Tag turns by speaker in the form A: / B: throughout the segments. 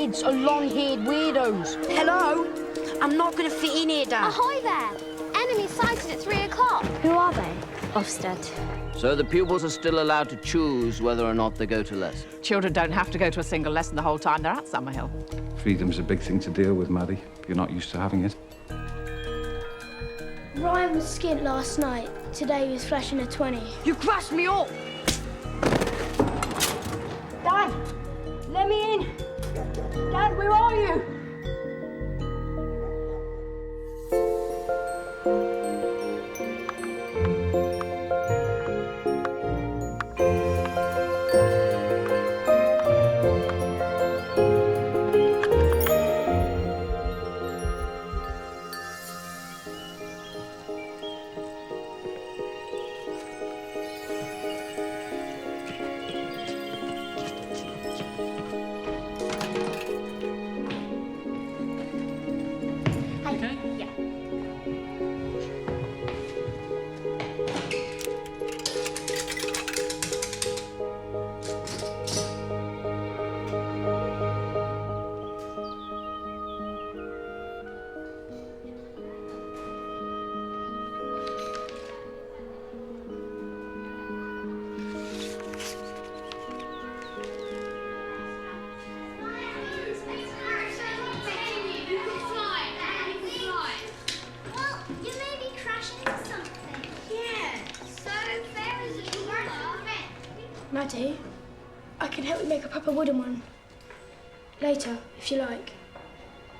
A: kids are long-haired weirdos.
B: Hello? I'm not going to fit in here, Dad.
C: Ahoy there! Enemy sighted at 3 o'clock. Who are they? Ofsted.
D: So the pupils are still allowed to choose whether or not they go to lessons.
E: Children don't have to go to a single lesson the whole time they're at Summerhill.
F: Freedom's a big thing to deal with, Maddie. You're not used to having it.
G: Ryan was skint last night. Today he was flashing a 20.
B: You crashed me up!
A: Dad, let me in. Dad, where are you?
G: Maddie, I can help you make a proper wooden one. Later, if you like.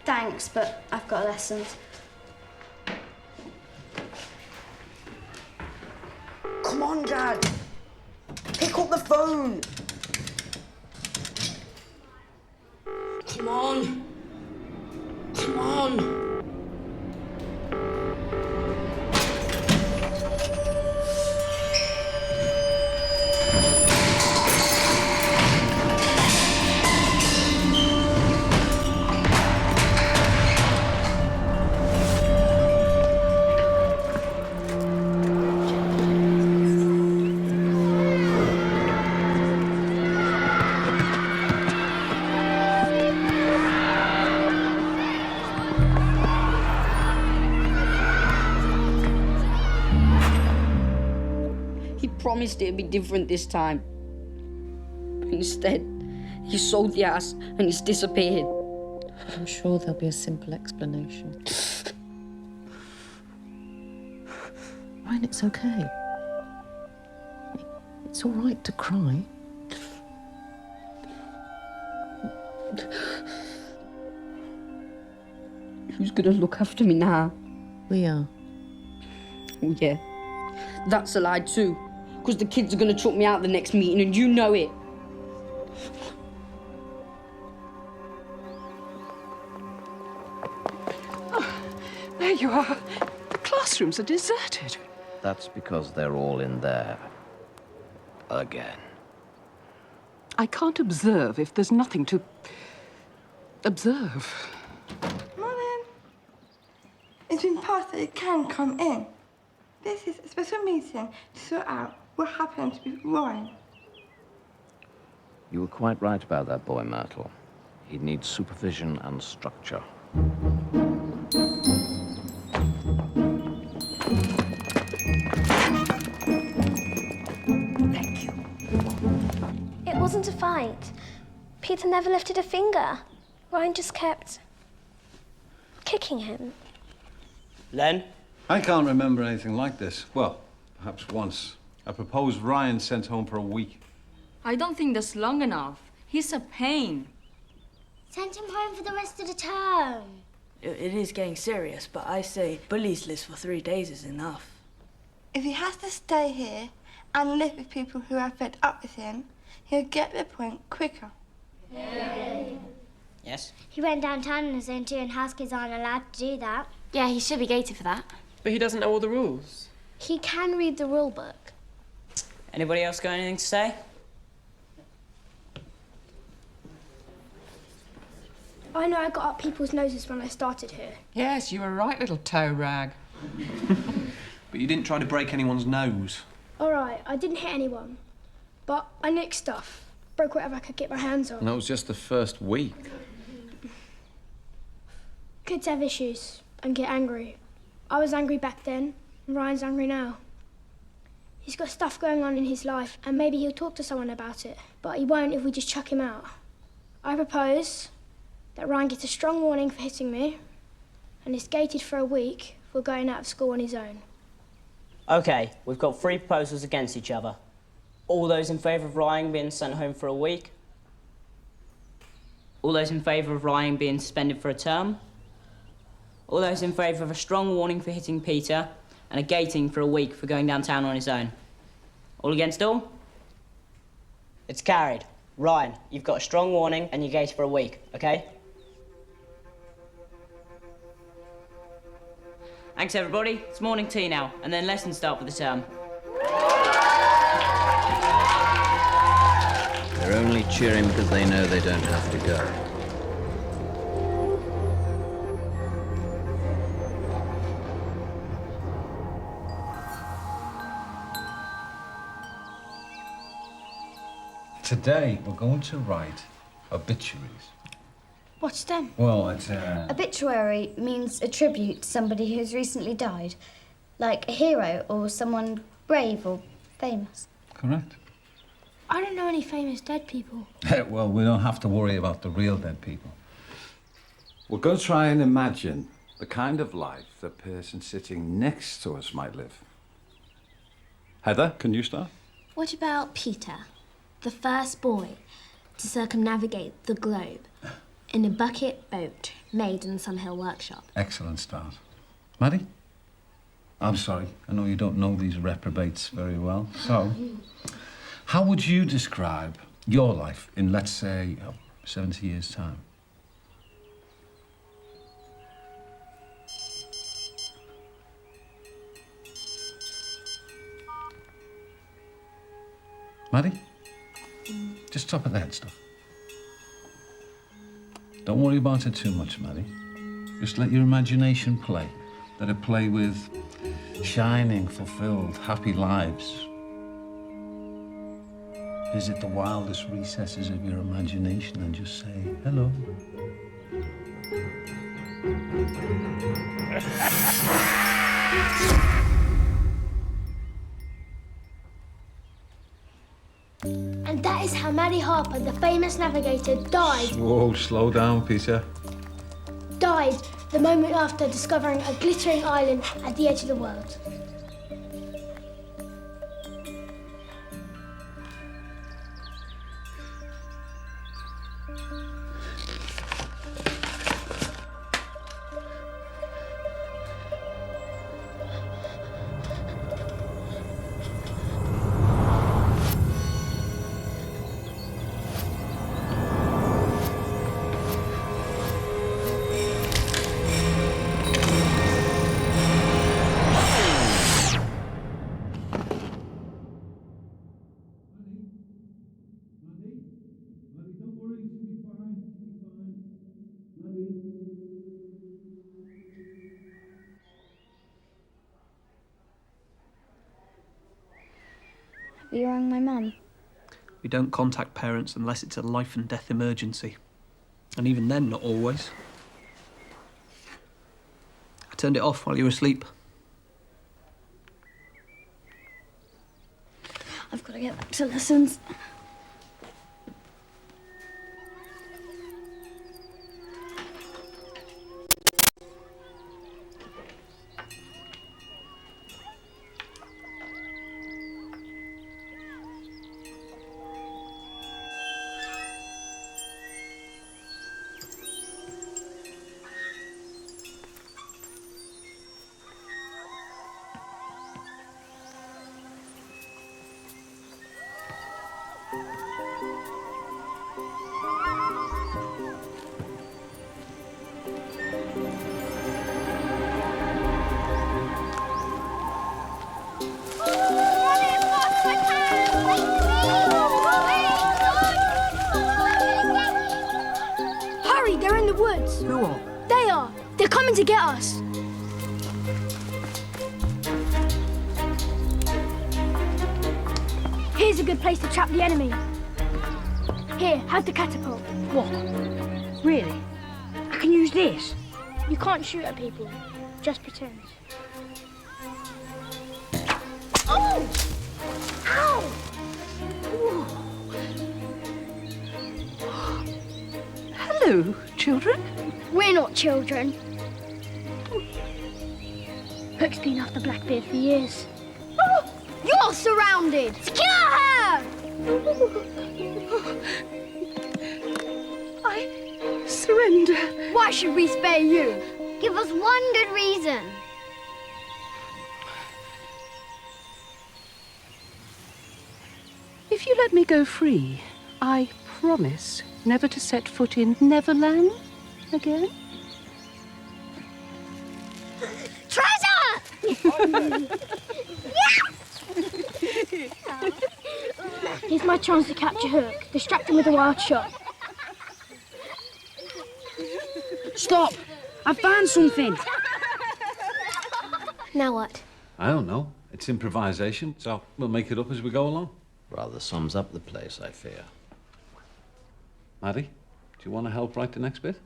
C: Thanks, but I've got lessons.
B: Come on, Dad. Pick up the phone. Come on. Come on. Promised it'd be different this time. But instead, he sold the ass and he's disappeared.
H: I'm sure there'll be a simple explanation. Ryan, it's okay. It's all right to cry.
B: Who's gonna look after me now?
H: We are.
B: Oh, yeah. That's a lie too. Because the kids are going to chuck me out the next meeting, and you know it.
E: Oh, there you are. The classrooms are deserted.
D: That's because they're all in there. Again.
E: I can't observe if there's nothing to observe.
I: Morning. It's been passed that you can come in. This is a special meeting to sort out what happened with Ryan.
D: You were quite right about that boy, Myrtle. He needs supervision and structure.
B: Thank you.
C: It wasn't a fight. Peter never lifted a finger. Ryan just kept kicking him.
J: Len?
F: I can't remember anything like this. Well, perhaps once. I proposed Ryan sent home for a week.
K: I don't think that's long enough. He's a pain.
G: Send him home for the rest of the term.
J: It is getting serious, but I say bullies list for 3 days is enough.
I: If he has to stay here and live with people who are fed up with him, he'll get the point quicker.
J: Yes?
G: He went downtown on his own too, and house kids aren't allowed to do that.
C: Yeah, he should be gated for that.
L: But he doesn't know all the rules.
G: He can read the rule book.
J: Anybody else got anything to say?
G: I know I got up people's noses when I started here.
E: Yes, you were right, little toe rag.
L: But you didn't try to break anyone's nose.
G: All right, I didn't hit anyone, but I nicked stuff. Broke whatever I could get my hands on.
M: And that was just the first week.
G: Kids have issues and get angry. I was angry back then, and Ryan's angry now. He's got stuff going on in his life, and maybe he'll talk to someone about it, but he won't if we just chuck him out. I propose that Ryan gets a strong warning for hitting me, and is gated for a week for going out of school on his own.
M: OK, we've got 3 proposals against each other. All those in favour of Ryan being sent home for a week? All those in favour of Ryan being suspended for a term? All those in favour of a strong warning for hitting Peter and a gating for a week for going downtown on his own? All against all? It's carried. Ryan, you've got a strong warning and you're gated for a week, OK? Thanks, everybody. It's morning tea now, and then lessons start for the term.
D: They're only cheering because they know they don't have to go.
F: Today, we're going to write obituaries.
G: What's them?
F: Well, it's
N: Obituary means a tribute to somebody who's recently died. Like a hero or someone brave or famous.
F: Correct.
G: I don't know any famous dead people.
F: Well, we don't have to worry about the real dead people. We're going to try and imagine the kind of life the person sitting next to us might live. Heather, can you start?
C: What about Peter, the first boy to circumnavigate the globe in a bucket boat made in the Summerhill workshop?
F: Excellent start. Maddie? I'm sorry, I know you don't know these reprobates very well. So, how would you describe your life in, let's say, 70 years' time? Maddie? Just top of the head stuff. Don't worry about it too much, Maddie. Just let your imagination play. Let it play with shining, fulfilled, happy lives. Visit the wildest recesses of your imagination and just say hello.
G: And that is how Maddie Harper, the famous navigator, died.
F: Whoa, slow down, Peter.
G: Died the moment after discovering a glittering island at the edge of the world.
N: Will you ring my mum?
L: We don't contact parents unless it's a life and death emergency. And even then, not always. I turned it off while you were asleep.
N: I've got to get back to lessons.
G: Who are? They are. They're coming to get us. Here's a good place to trap the enemy. Here, have the catapult.
A: What? Really? I can use this?
G: You can't shoot at people. Just pretend.
E: Oh! Ow! Hello, children.
G: We're not children. Hook's been after Blackbeard for years. Oh, you're surrounded! Secure her!
E: I surrender.
G: Why should we spare you? Give us one good reason.
E: If you let me go free, I promise never to set foot in Neverland again.
G: Treasure! Here's my chance to capture Hook. Distract him with a wild shot.
B: Stop! I found something.
G: Now what?
F: I don't know. It's improvisation, so we'll make it up as we go along.
D: Rather sums up the place, I fear.
F: Maddie, do you want to help write the next bit?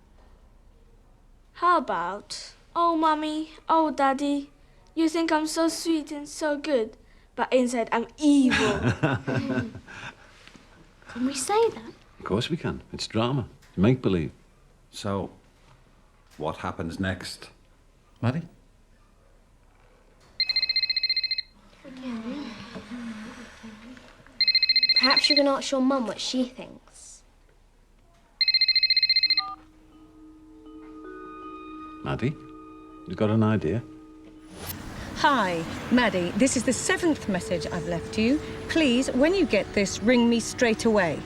O: How about, oh, Mummy, oh, Daddy, you think I'm so sweet and so good, but inside I'm evil.
G: Can we say that?
F: Of course we can. It's drama. It's make-believe. So, what happens next? Maddie?
C: Perhaps you can ask your mum what she thinks.
F: Maddie, you got an idea?
P: Hi, Maddie. This is the 7th message I've left you. Please, when you get this, ring me straight away.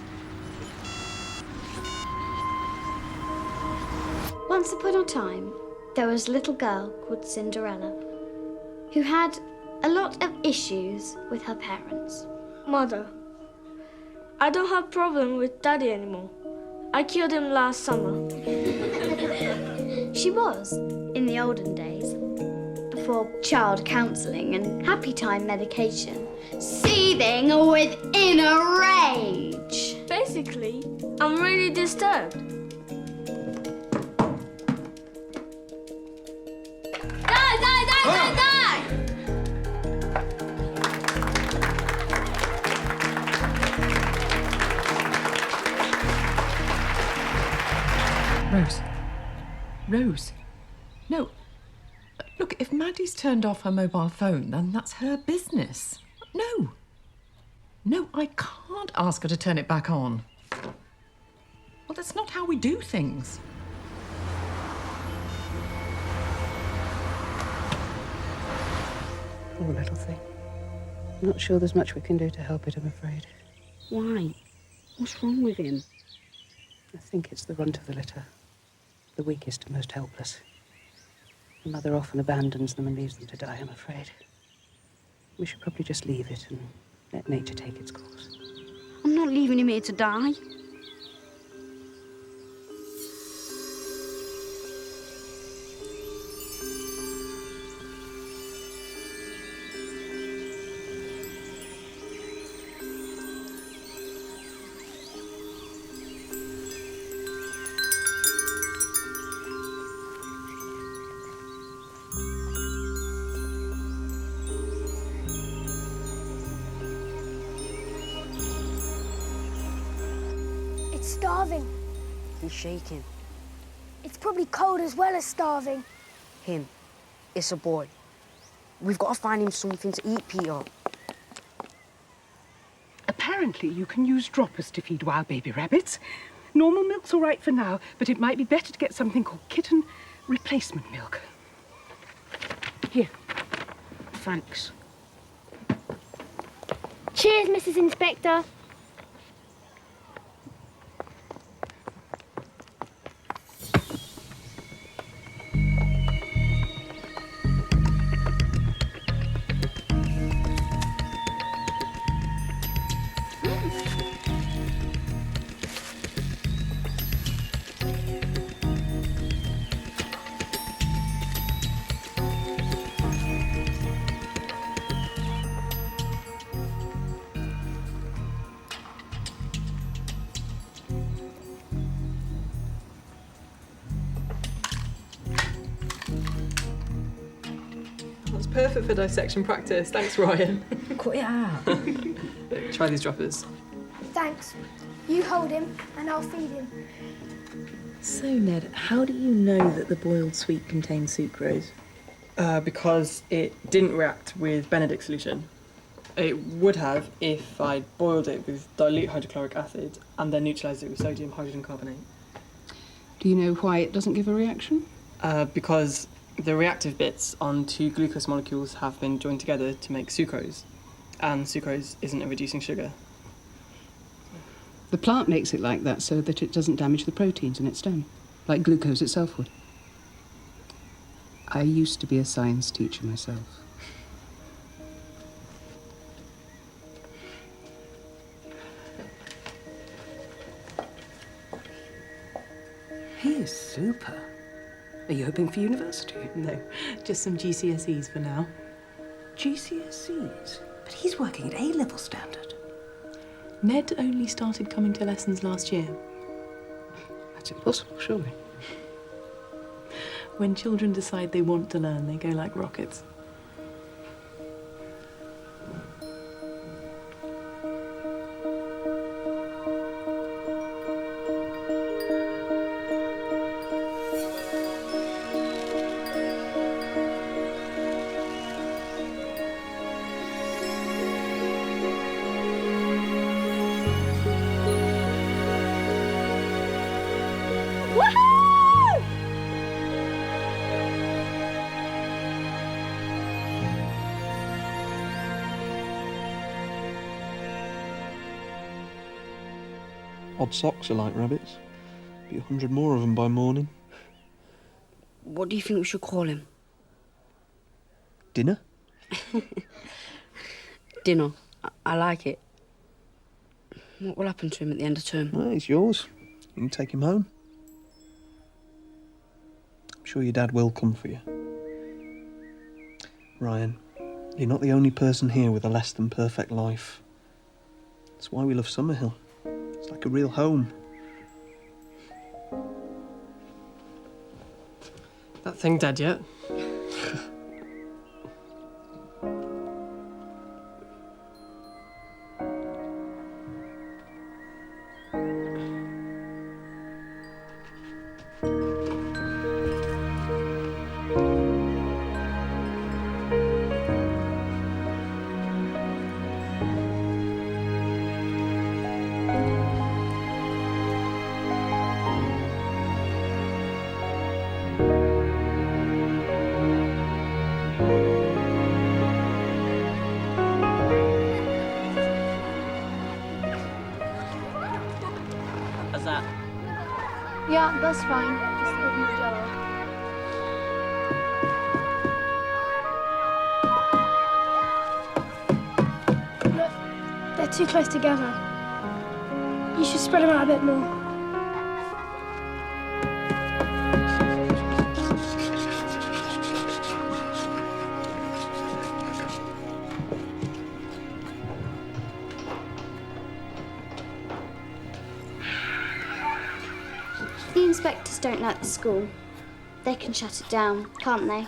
N: Once upon a time, there was a little girl called Cinderella who had a lot of issues with her parents.
O: Mother, I don't have problem with Daddy anymore. I killed him last summer.
N: She was, in the olden days, before child counselling and happy time medication, seething within a rage.
O: Basically, I'm really disturbed.
A: Die, die, die, die, die!
E: Rose. Rose. No. Look, if Maddie's turned off her mobile phone, then that's her business. No. No, I can't ask her to turn it back on. Well, that's not how we do things.
Q: Poor little thing. I'm not sure there's much we can do to help it, I'm afraid.
B: Why? What's wrong with him?
Q: I think it's the runt of the litter. The weakest and most helpless. The mother often abandons them and leaves them to die, I'm afraid. We should probably just leave it and let nature take its course.
B: I'm not leaving him here to die.
G: Starving.
B: He's shaking.
G: It's probably cold as well as starving.
B: Him. It's a boy. We've got to find him something to eat, Peter.
E: Apparently, you can use droppers to feed wild baby rabbits. Normal milk's all right for now, but it might be better to get something called kitten replacement milk. Here.
B: Thanks.
G: Cheers, Mrs. Inspector.
R: Perfect for dissection practice. Thanks, Ryan.
B: Cut it out.
R: Look, try these droppers.
G: Thanks. You hold him and I'll feed him.
J: So, Ned, how do you know that the boiled sweet contains sucrose?
R: Because it didn't react with Benedict's solution. It would have if I'd boiled it with dilute hydrochloric acid and then neutralised it with sodium hydrogen carbonate.
Q: Do you know why it doesn't give a reaction?
R: Because the reactive bits on two glucose molecules have been joined together to make sucrose, and sucrose isn't a reducing sugar.
Q: The plant makes it like that so that it doesn't damage the proteins in its stem, like glucose itself would. I used to be a science teacher myself.
J: He is super. Are you hoping for university? No, just some GCSEs for now.
Q: GCSEs? But he's working at A-level standard.
J: Ned only started coming to lessons last year.
Q: That's impossible, surely.
J: When children decide they want to learn, they go like rockets.
L: Odd socks are like rabbits. Be 100 more of them by morning.
B: What do you think we should call him?
L: Dinner?
B: Dinner. I like it. What will happen to him at the end of term?
L: Well, he's yours. You can take him home. I'm sure your dad will come for you. Ryan, you're not the only person here with a less than perfect life. That's why we love Summerhill. It's like a real home.
R: That thing dead yet?
C: Yeah, that's fine. Just a bit more jello.
G: Look, they're too close together. You should spread them out a bit more.
N: The inspectors don't like the school. They can shut it down, can't they?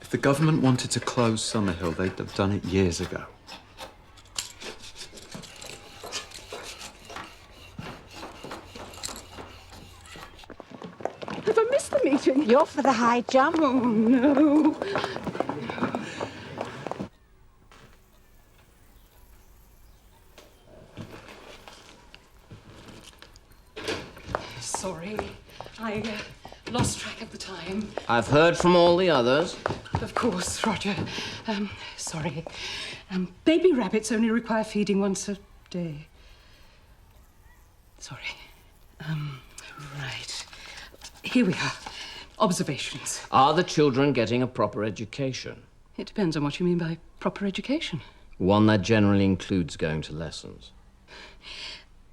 S: If the government wanted to close Summerhill, they'd have done it years ago.
Q: Have I missed the meeting?
T: You're for the high jump.
Q: Oh, no. Sorry, I lost track of the time.
D: I've heard from all the others.
Q: Of course, Roger. Sorry. Baby rabbits only require feeding once a day. Sorry. Right. Here we are. Observations.
D: Are the children getting a proper education?
Q: It depends on what you mean by proper education.
D: One that generally includes going to lessons.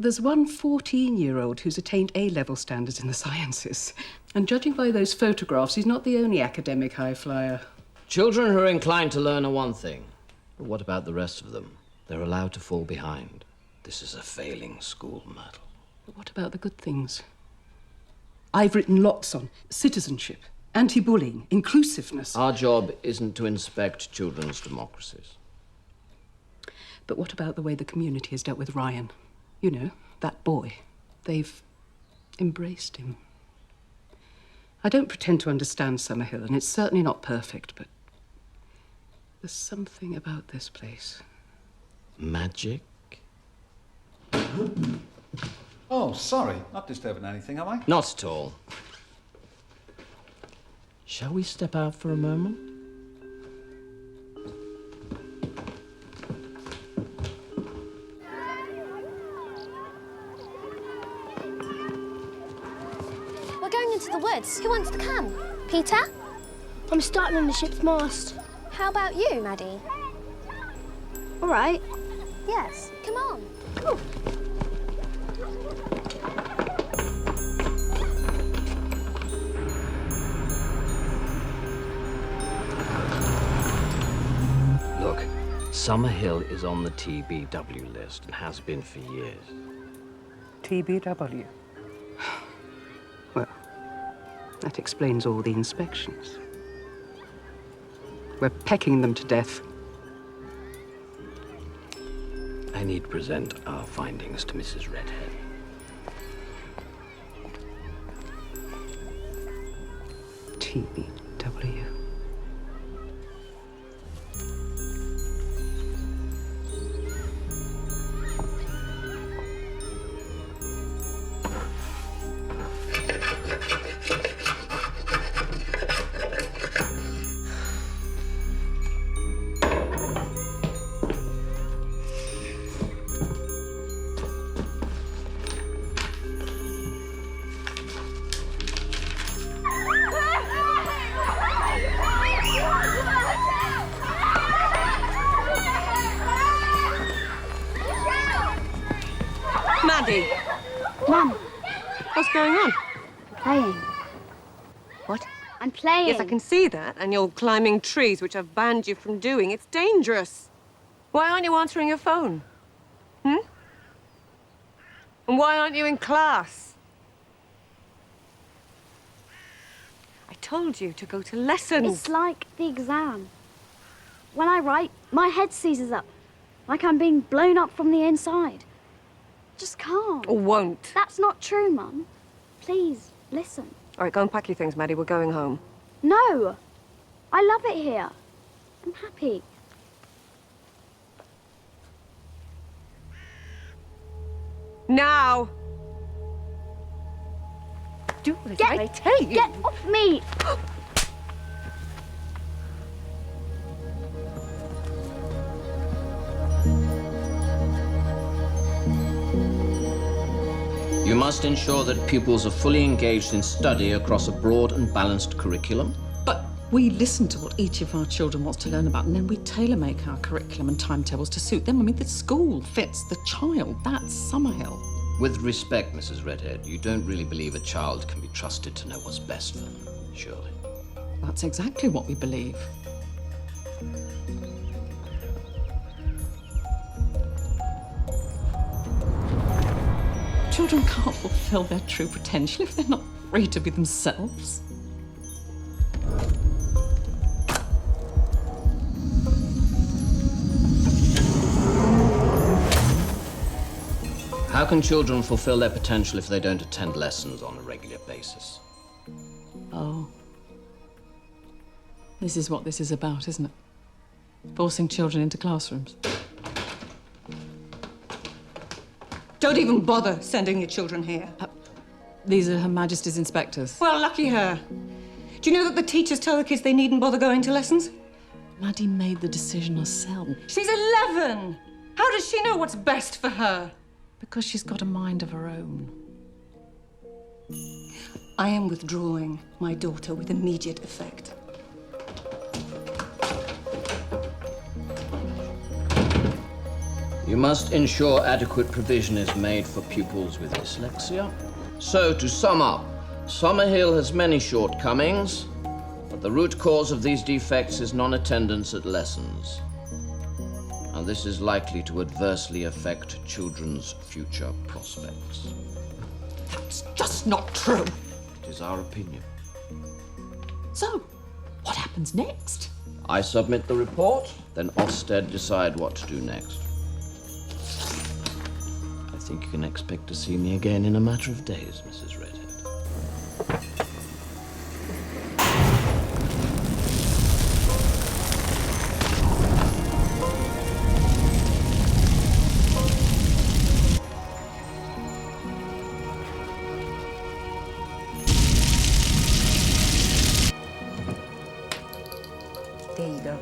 Q: There's one 14-year-old who's attained A-level standards in the sciences. And judging by those photographs, he's not the only academic high flyer.
D: Children who are inclined to learn are one thing. But what about the rest of them? They're allowed to fall behind. This is a failing school, Myrtle.
Q: But what about the good things? I've written lots on citizenship, Anti-bullying, inclusiveness.
D: Our job isn't to inspect children's democracies.
Q: But what about the way the community has dealt with Ryan? You know, that boy. They've embraced him. I don't pretend to understand Summerhill, and it's certainly not perfect, but there's something about this place.
D: Magic?
F: Oh, sorry. Not disturbing anything, am I?
D: Not at all. Shall we step out for a moment?
C: We're going into the woods. Who wants to come? Peter?
G: I'm starting on the ship's mast.
C: How about you, Maddie?
N: All right.
C: Yes, come on.
D: Look, Summerhill is on the TBW list and has been for years.
Q: TBW? Well, that explains all the inspections. We're pecking them to death.
D: I need to present our findings to Mrs. Redhead.
Q: TBW.
P: Maddie!
N: Mum,
P: What's going on?
N: playing.
P: What?
N: I'm playing.
P: Yes, I can see that. And you're climbing trees, which I've banned you from doing. It's dangerous. Why aren't you answering your phone? Hmm? And why aren't you in class? I told you to go to lessons.
N: It's like the exam. When I write, my head seizes up, like I'm being blown up from the inside. Just can't.
P: Or won't.
N: That's not true, Mum. Please, listen.
P: All right, go and pack your things, Maddie. We're going home.
N: No! I love it here. I'm happy.
P: Now! Do as I tell you.
N: Get off me!
D: You must ensure that pupils are fully engaged in study across a broad and balanced curriculum.
E: But we listen to what each of our children wants to learn about, and then we tailor-make our curriculum and timetables to suit them. I mean, the school fits the child. That's Summerhill.
D: With respect, Mrs. Redhead, you don't really believe a child can be trusted to know what's best for them, surely?
E: That's exactly what we believe. Children can't fulfill their true potential if they're not free to be themselves.
D: How can children fulfill their potential if they don't attend lessons on a regular basis?
E: Oh. This is what this is about, isn't it? Forcing children into classrooms.
P: Don't even bother sending your children here.
E: These are Her Majesty's inspectors.
P: Well, lucky her. Do you know that the teachers tell the kids they needn't bother going to lessons?
E: Maddie made the decision herself.
P: She's 11. How does she know what's best for her?
E: Because she's got a mind of her own.
P: I am withdrawing my daughter with immediate effect.
D: You must ensure adequate provision is made for pupils with dyslexia. So, to sum up, Summerhill has many shortcomings, but the root cause of these defects is non-attendance at lessons. And this is likely to adversely affect children's future prospects.
P: That's just not true.
D: It is our opinion.
E: So, what happens next?
D: I submit the report, then Ofsted decide what to do next. I think you can expect to see me again in a matter of days, Mrs. Redhead.
B: There you go.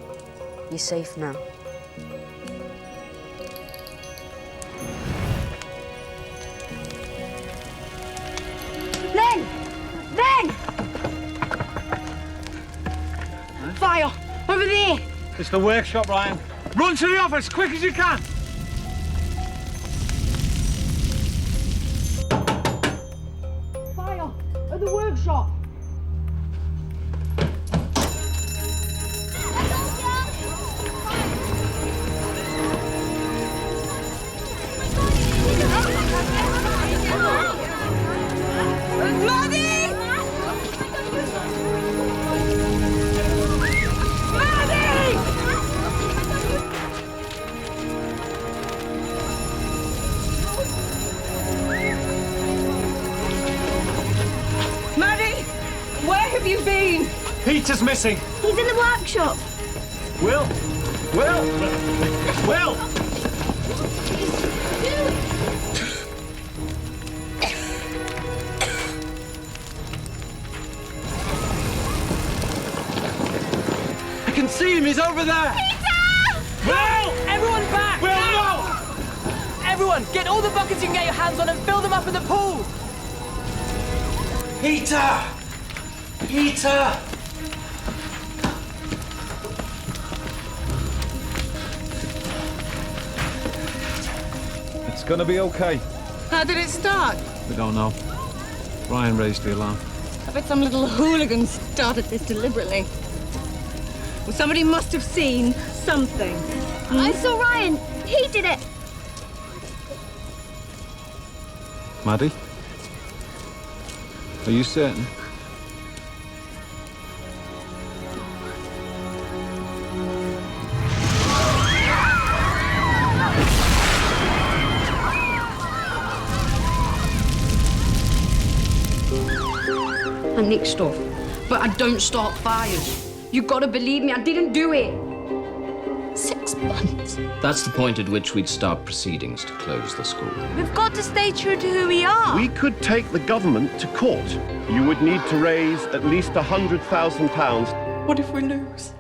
B: You're safe now. Then! Fire! Over there!
F: It's the workshop, Ryan. Run to the office, quick as you can!
B: Fire! At the workshop!
A: Maddie! Maddie!
B: Maddie! Where have you been?
F: Peter's missing.
G: He's in the workshop.
F: Will! I can see him, he's over there!
A: Peter!
F: Will!
T: Everyone back!
F: Will, no!
T: Everyone, get all the buckets you can get your hands on and fill them up in the pool!
F: Peter! Peter! It's gonna be okay.
P: How did it start?
F: We don't know. Ryan raised the alarm.
P: I bet some little hooligan started this deliberately. Well, somebody must have seen something.
G: I saw Ryan. He did it.
F: Maddie? Are you certain?
B: I nick stuff, but I don't start fires. You gotta believe me, I didn't do it.
N: 6 months.
D: That's the point at which we'd start proceedings to close the school.
O: We've got to stay true to who we are.
U: We could take the government to court. You would need to raise at least £100,000.
R: What if we lose?